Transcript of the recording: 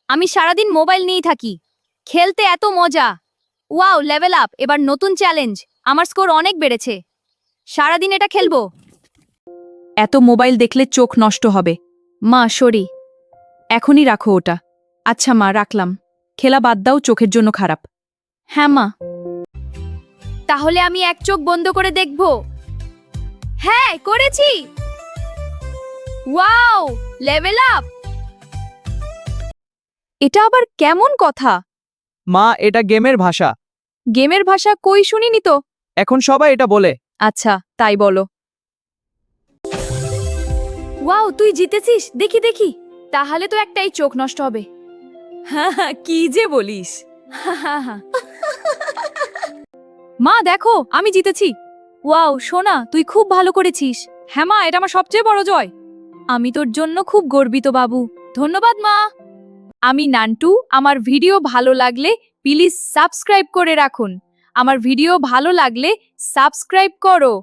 আমি সারাদিন মোবাইল নিয়েই থাকি। খেলতে এত মজা। Wow, level up! এবার নতুন চ্যালেঞ্জ। আমার স্কোর অনেক বেড়েছে। সারাদিন এটা খেলবো। এত মোবাইল দেখলে চোখ নষ্ট হবে। মা, সরি। এখনই রাখো ওটা। আচ্ছা মা, রাখলাম। খেলা বাদ দাও, চোখের জন্য খারাপ। হ্যাঁ মা। তাহলে আমি এক চোখ বন্ধ করে দেখব। হ্যাঁ, করেছি। Wow, level up! এটা আবার কেমন কথা? মা, এটা গেমের ভাষা। গেমের ভাষা কই শুনিনি তো। এখন সবাই এটা বলে। আচ্ছা, তাই বলো। ওয়াও, তুই জিতেছিস। দেখি দেখি। তাহলে তো একটাই চোখ নষ্ট হবে। হ্যাঁ হ্যাঁ, কি যে বলিস। মা দেখো, আমি জিতেছি। ওয়াও সোনা, তুই খুব ভালো করেছিস। হ্যাঁ মা, এটা আমার সবচেয়ে বড় জয়। আমি তোর জন্য খুব গর্বিত বাবু। ধন্যবাদ মা। আমি নান্টু। আমার ভিডিও ভালো লাগলে প্লিজ সাবস্ক্রাইব করে রাখুন। আমার ভিডিও ভালো লাগলে সাবস্ক্রাইব করো।